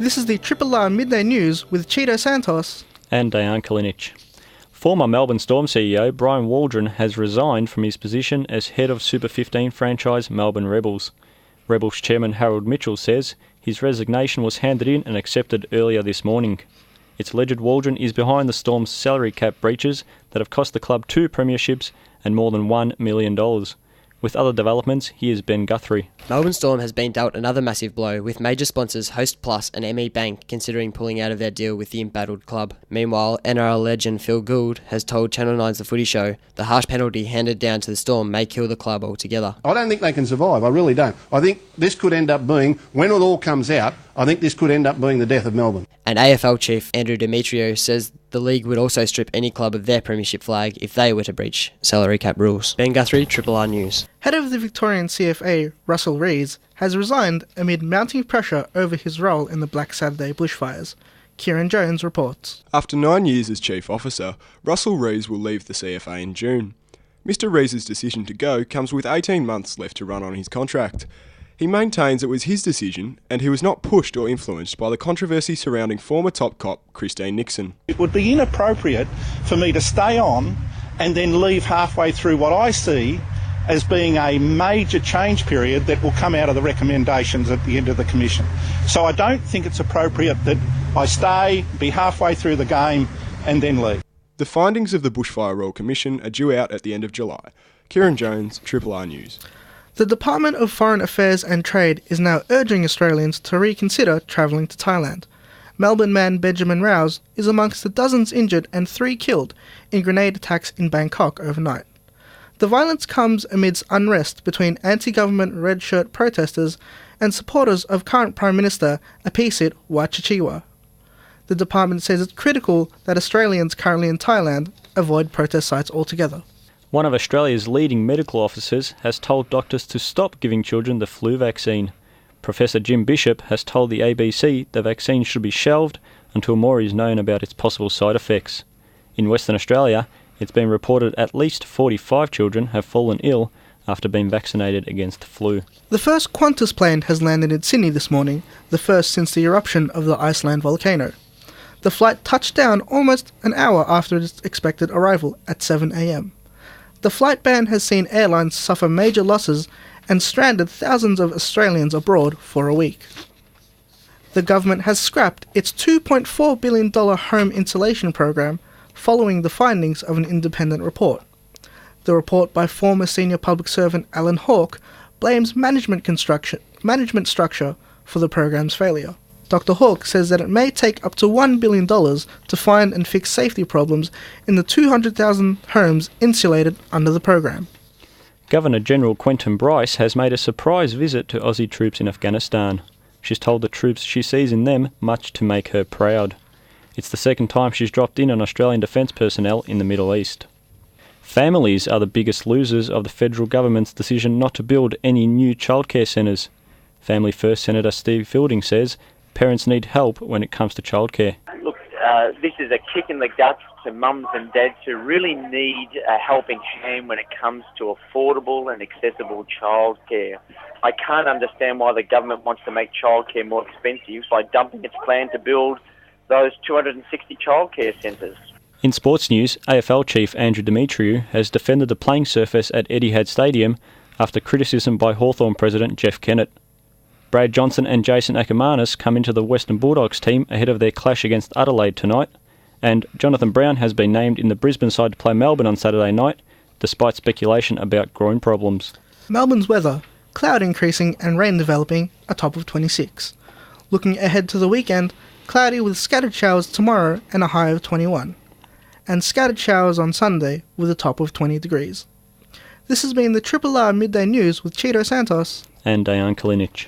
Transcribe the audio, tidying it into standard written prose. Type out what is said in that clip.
This is the Triple R Midday News with Chito, Santos and Dejan, Kalinic. Former Melbourne Storm CEO Brian Waldron has resigned from his position as head of Super 15 franchise Melbourne Rebels. Rebels chairman Harold Mitchell says his resignation was handed in and accepted earlier this morning. It's alleged Waldron is behind the Storm's salary cap breaches that have cost the club 2 premierships and more than $1 million. With other developments, here's Ben Guthrie. Melbourne Storm has been dealt another massive blow, with major sponsors Host Plus and ME Bank considering pulling out of their deal with the embattled club. Meanwhile, NRL legend Phil Gould has told Channel 9's The Footy Show the harsh penalty handed down to the Storm may kill the club altogether. I don't think they can survive, I really don't. I think this could end up being, when it all comes out, I think this could end up being the death of Melbourne. And AFL chief Andrew Demetrio says the league would also strip any club of their premiership flag if they were to breach salary cap rules. Ben Guthrie, Triple R News. Head of the Victorian CFA, Russell Rees, has resigned amid mounting pressure over his role in the Black Saturday bushfires. Kieran Jones reports. After 9 years as chief officer, Russell Rees will leave the CFA in June. Mr Rees' decision to go comes with 18 months left to run on his contract. He maintains it was his decision and he was not pushed or influenced by the controversy surrounding former top cop Christine Nixon. It would be inappropriate for me to stay on and then leave halfway through what I see as being a major change period that will come out of the recommendations at the end of the commission. So I don't think it's appropriate that I stay, be halfway through the game and then leave. The findings of the Bushfire Royal Commission are due out at the end of July. Kieran Jones, Triple R News. The Department of Foreign Affairs and Trade is now urging Australians to reconsider travelling to Thailand. Melbourne man Benjamin Rouse is amongst the dozens injured and 3 killed in grenade attacks in Bangkok overnight. The violence comes amidst unrest between anti-government red shirt protesters and supporters of current Prime Minister Aphisit Wachichiwa. The department says it's critical that Australians currently in Thailand avoid protest sites altogether. One of Australia's leading medical officers has told doctors to stop giving children the flu vaccine. Professor Jim Bishop has told the ABC the vaccine should be shelved until more is known about its possible side effects. In Western Australia, it's been reported at least 45 children have fallen ill after being vaccinated against the flu. The first Qantas plane has landed in Sydney this morning, the first since the eruption of the Iceland volcano. The flight touched down almost an hour after its expected arrival at 7 a.m. The flight ban has seen airlines suffer major losses and stranded thousands of Australians abroad for a week. The government has scrapped its $2.4 billion home insulation program following the findings of an independent report. The report by former senior public servant Alan Hawke blames management structure for the program's failure. Dr. Hawke says that it may take up to $1 billion to find and fix safety problems in the 200,000 homes insulated under the program. Governor-General Quentin Bryce has made a surprise visit to Aussie troops in Afghanistan. She's told the troops she sees in them much to make her proud. It's the second time she's dropped in on Australian defence personnel in the Middle East. Families are the biggest losers of the federal government's decision not to build any new childcare centres. Family First Senator Steve Fielding says parents need help when it comes to childcare. Look, this is a kick in the guts to mums and dads who really need a helping hand when it comes to affordable and accessible childcare. I can't understand why the government wants to make childcare more expensive by dumping its plan to build those 260 childcare centres. In sports news, AFL chief Andrew Demetriou has defended the playing surface at Etihad Stadium after criticism by Hawthorn president Jeff Kennett. Brad Johnson and Jason Ackermanis come into the Western Bulldogs team ahead of their clash against Adelaide tonight, and Jonathan Brown has been named in the Brisbane side to play Melbourne on Saturday night, despite speculation about groin problems. Melbourne's weather: cloud increasing and rain developing, a top of 26. Looking ahead to the weekend, cloudy with scattered showers tomorrow and a high of 21. And scattered showers on Sunday with a top of 20 degrees. This has been the Triple R Midday News with Chito, Santos and Dejan, Kalinic.